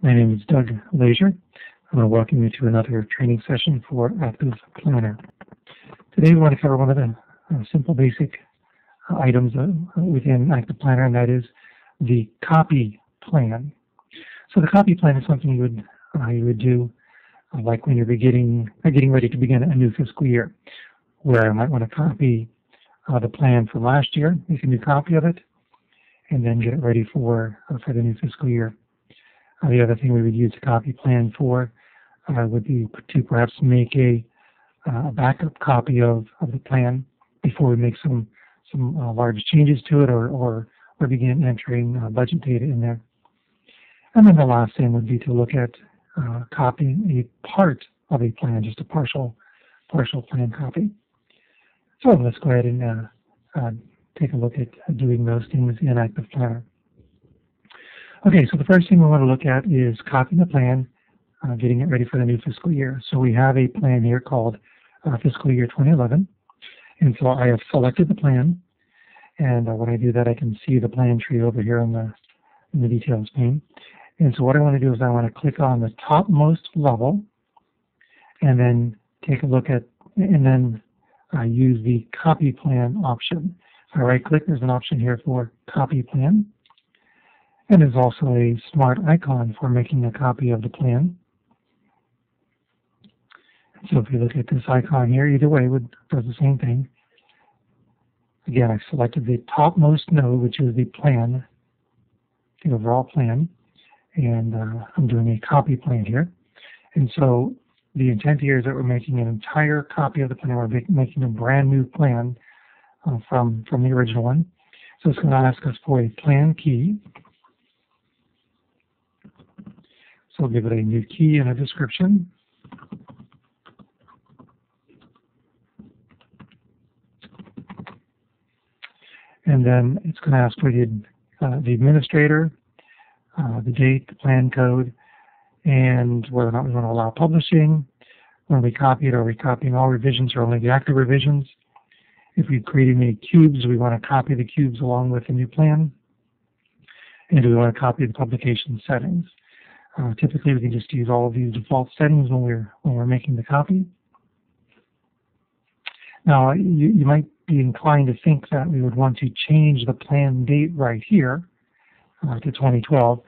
My name is Doug Leasure. I want to welcome you to another training session for Active Planner. Today we want to cover one of the simple basic items within Active Planner, and that is the copy plan. So the copy plan is something you would do like when you're getting ready to begin a new fiscal year, where I might want to copy the plan from last year, make a new copy of it, and then get it ready for the new fiscal year. The other thing we would use a copy plan for would be to perhaps make a backup copy of the plan before we make some large changes to it or begin entering budget data in there. And then the last thing would be to look at copying a part of a plan, just a partial plan copy. So let's go ahead and take a look at doing those things in Active Planner. Okay, so the first thing we want to look at is copying the plan, getting it ready for the new fiscal year. So we have a plan here called fiscal year 2011, and so I have selected the plan, and when I do that, I can see the plan tree over here in the details pane. And so what I want to do is I want to click on the topmost level, and then take a look at, and then use the copy plan option. So I right-click, there's an option here for copy plan. And there's also a smart icon for making a copy of the plan. So if you look at this icon here, either way it does the same thing. Again, I selected the topmost node, which is the plan, the overall plan, and I'm doing a copy plan here. And so the intent here is that we're making an entire copy of the plan. We're making a brand new plan from the original one. So it's going to ask us for a plan key. So we'll give it a new key and a description. And then it's going to ask for the administrator, the date, the plan code, and whether or not we want to allow publishing. When we copy it, are we copying all revisions or only the active revisions? If we've created any cubes, we want to copy the cubes along with the new plan. And do we want to copy the publication settings? Typically, we can just use all of these default settings when we're making the copy. Now, you might be inclined to think that we would want to change the plan date right here to 2012.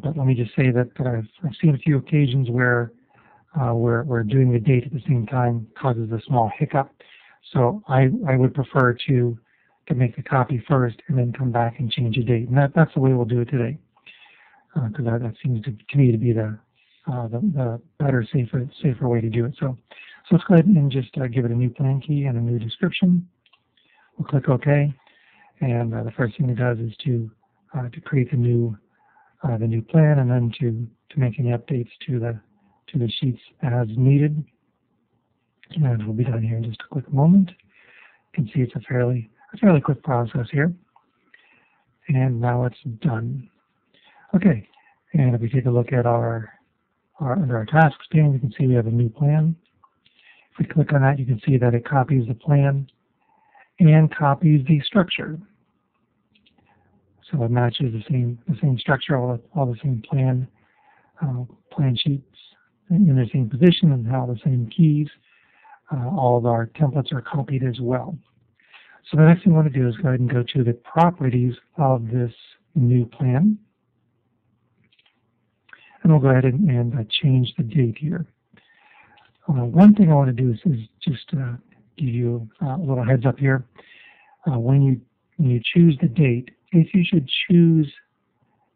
But let me just say that I've seen a few occasions where doing the date at the same time causes a small hiccup. So I would prefer to make the copy first and then come back and change the date. And that's the way we'll do it today. Because that seems to me to be the better, safer way to do it. So let's go ahead and just give it a new plan key and a new description. We'll click OK, and the first thing it does is to create the new plan, and then to make any updates to the sheets as needed. And we'll be done here in just a quick moment. You can see it's a fairly quick process here. And now it's done. Okay, and if we take a look at under our tasks pane, we can see we have a new plan. If we click on that, you can see that it copies the plan and copies the structure. So it matches the same structure, all the same plan sheets in the same position and all the same keys. All of our templates are copied as well. So the next thing we want to do is go ahead and go to the properties of this new plan. And we'll go ahead and change the date here. One thing I want to do is just give you a little heads up here. When you choose the date, if you should choose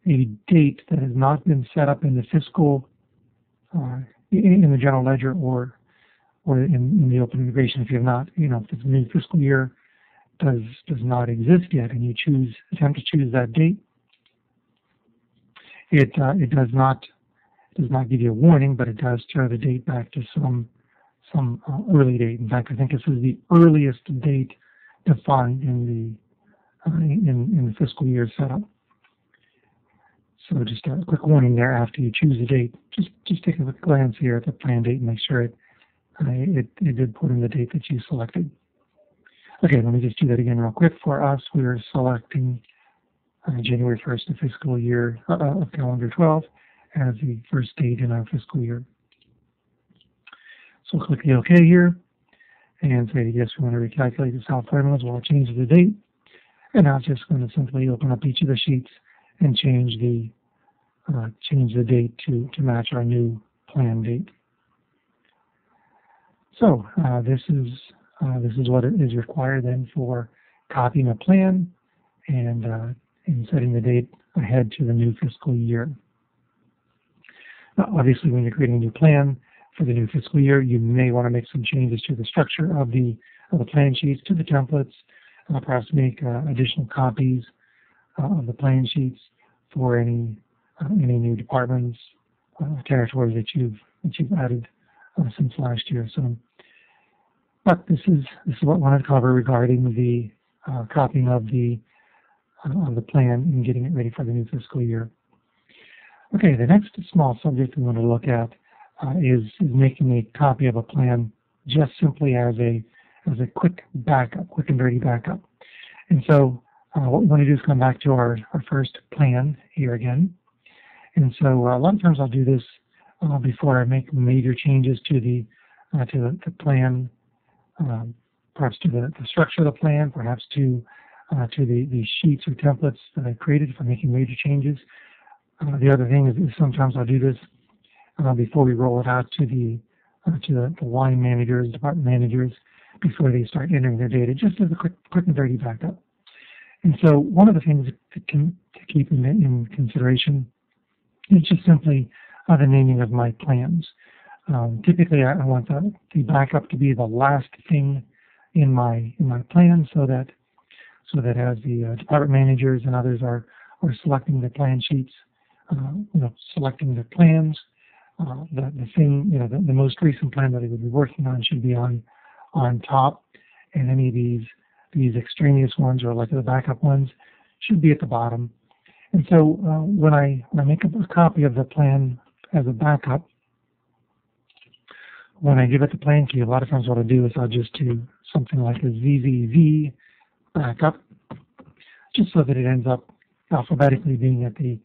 a date that has not been set up in the fiscal, in the general ledger or in the open integration, if you have not, if the new fiscal year does not exist yet, and you attempt to choose that date, it does not give you a warning, but it does throw the date back to some early date. In fact, I think this is the earliest date defined in the fiscal year setup. So just a quick warning there after you choose the date. Just take a quick glance here at the plan date and make sure it did put in the date that you selected. Okay, let me just do that again real quick. For us, we are selecting January 1st of fiscal year of calendar 12, as the first date in our fiscal year. So click the OK here and say, yes, we want to recalculate the cell formulas. We'll change the date. And now it's just going to simply open up each of the sheets and change the date to match our new plan date. So this is what is required then for copying a plan and setting the date ahead to the new fiscal year. Now, obviously, when you're creating a new plan for the new fiscal year, you may want to make some changes to the structure of the plan sheets, to the templates, perhaps make additional copies of the plan sheets for any new departments, territories that you've added since last year. So, but this is what I wanted to cover regarding the copying of the plan and getting it ready for the new fiscal year. Okay, the next small subject we want to look at is making a copy of a plan just simply as a quick backup, quick and dirty backup. And so what we want to do is come back to our first plan here again. And so a lot of times I'll do this before I make major changes to the plan, perhaps to the structure of the plan, perhaps to the sheets or templates that I created for making major changes. The other thing is sometimes I'll do this before we roll it out to the line managers, department managers, before they start entering their data, just as a quick and dirty backup. And so one of the things to keep in consideration is just simply the naming of my plans. Typically, I want the backup to be the last thing in my plan, so that as the department managers and others are selecting the plan sheets, selecting the plans, the thing, the most recent plan that they would be working on should be on top, and any of these extraneous ones, or like the backup ones, should be at the bottom. And so when I make a copy of the plan as a backup, when I give it the plan key, a lot of times what I do is I'll just do something like a ZZZ backup, just so that it ends up alphabetically being at the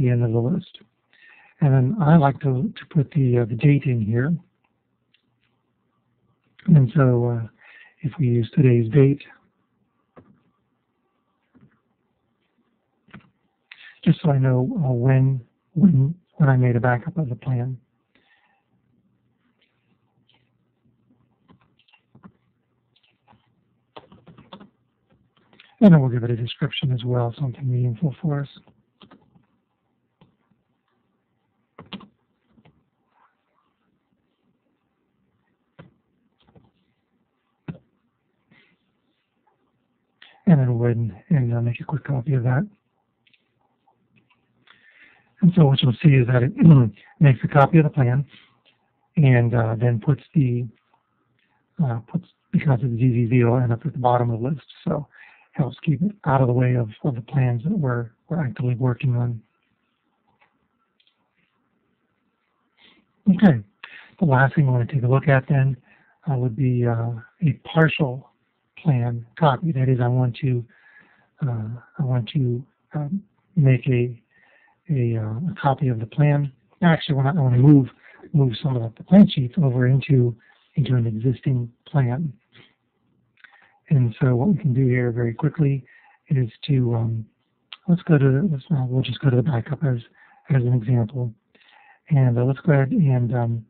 end of the list. And then I like to put the date in here. And so if we use today's date, just so I know when I made a backup of the plan. And then we'll give it a description as well, something meaningful for us. And then we'll go ahead and make a quick copy of that. And so what you'll see is that it makes a copy of the plan, and then puts because of the ZZZ, it'll end up at the bottom of the list. So helps keep it out of the way of the plans that we're actively working on. Okay, the last thing I want to take a look at then would be a partial plan copy. That is, I want to make a copy of the plan. Actually, I want to move some of the plan sheets over into an existing plan. And so what we can do here very quickly is to we'll just go to the backup as an example, and let's go ahead and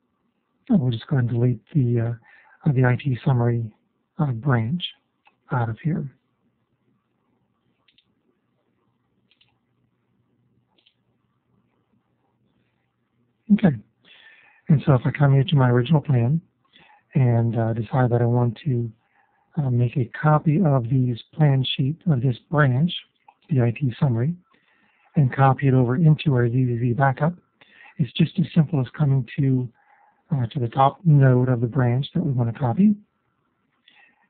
we'll just go ahead and delete the IT summary branch out of here. Okay, and so if I come here to my original plan and decide that I want to make a copy of these plan sheet of this branch, the IT summary, and copy it over into our ZZZ backup, it's just as simple as coming to the top node of the branch that we want to copy,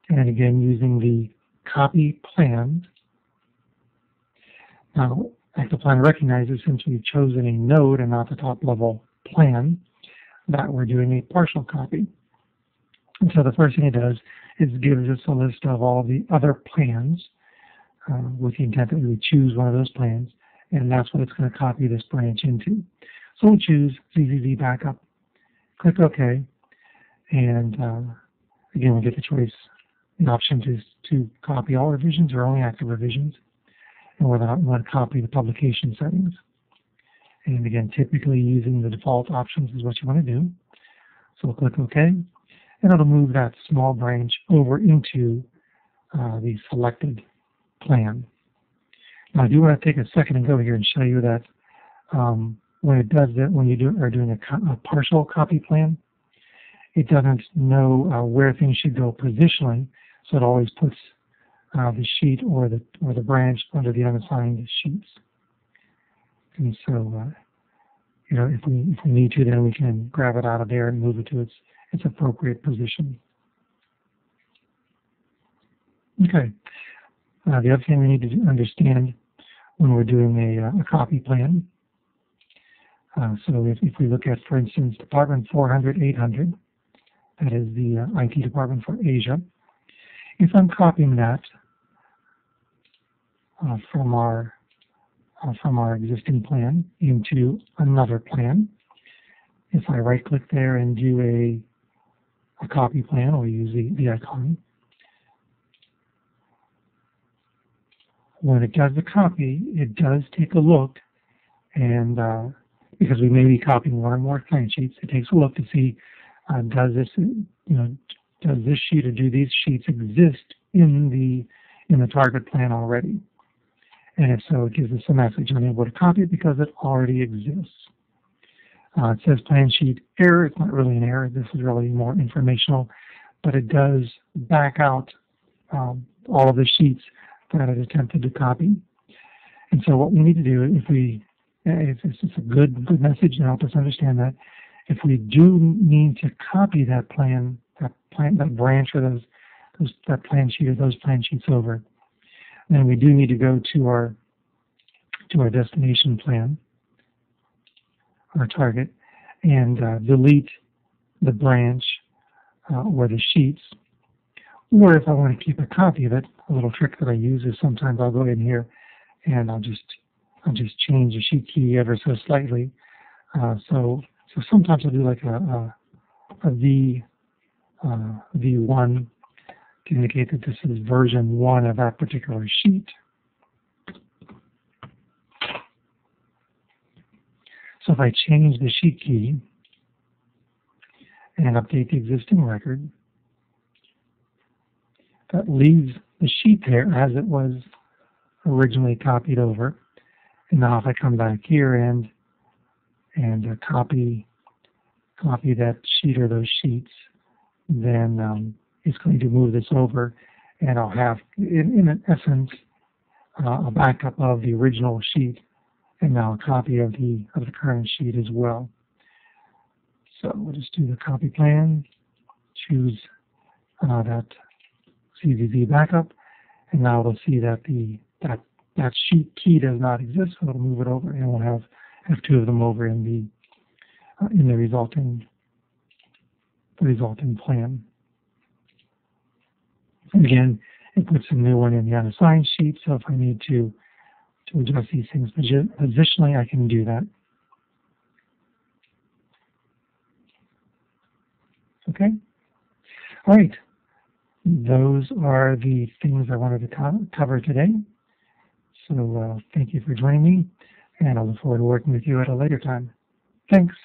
and again using the copy plan. Now, Active Planner recognizes, since we've chosen a node and not the top level plan, that we're doing a partial copy. And so the first thing it does is gives us a list of all the other plans with the intent that we would choose one of those plans, and that's what it's going to copy this branch into. So we'll choose CZZ Backup, click OK, and again, we get the choice. The option is to copy all revisions or only active revisions, and whether or not we want to copy the publication settings. And again, typically using the default options is what you want to do. So we'll click OK, and it'll move that small branch over into the selected plan. Now, I do want to take a second and go here and show you that when it does that, when you are doing a partial copy plan, it doesn't know where things should go positionally, so it always puts the sheet or the branch under the unassigned sheets. And so, if we need to, then we can grab it out of there and move it to its appropriate position. Okay. The other thing we need to understand when we're doing a copy plan. So if we look at, for instance, Department 400-800, that is the IT department for Asia. If I'm copying that from our existing plan into another plan, if I right-click there and do a copy plan, or use the icon, when it does the copy, it does take a look, and because we may be copying one or more plan sheets, it takes a look to see does this sheet or do these sheets exist in the target plan already? And if so, it gives us a message unable to copy it because it already exists. It says plan sheet error. It's not really an error. This is really more informational, but it does back out all of the sheets that it attempted to copy. And so what we need to do, it's just a good message to help us understand that if we do need to copy that plan, that branch or that plan sheet or those plan sheets over, then we do need to go to our destination plan, our target, and delete the branch or the sheets. Or if I want to keep a copy of it, a little trick that I use is sometimes I'll go in here and I'll just change the sheet key ever so slightly. So sometimes I'll do like a V1 to indicate that this is version 1 of that particular sheet. So if I change the sheet key and update the existing record, that leaves the sheet there as it was originally copied over. And now if I come back here and copy that sheet or those sheets, then it's going to move this over, and I'll have, in essence, a backup of the original sheet, and now a copy of the current sheet as well. So we'll just do the copy plan, choose that CZZ backup, and now we'll see that that sheet key does not exist, so it'll move it over, and we'll have two of them over in the resulting plan. And again, it puts a new one in the unassigned sheet, so if I need to adjust these things positionally, I can do that. Okay? All right. Those are the things I wanted to cover today. So thank you for joining me, and I look forward to working with you at a later time. Thanks.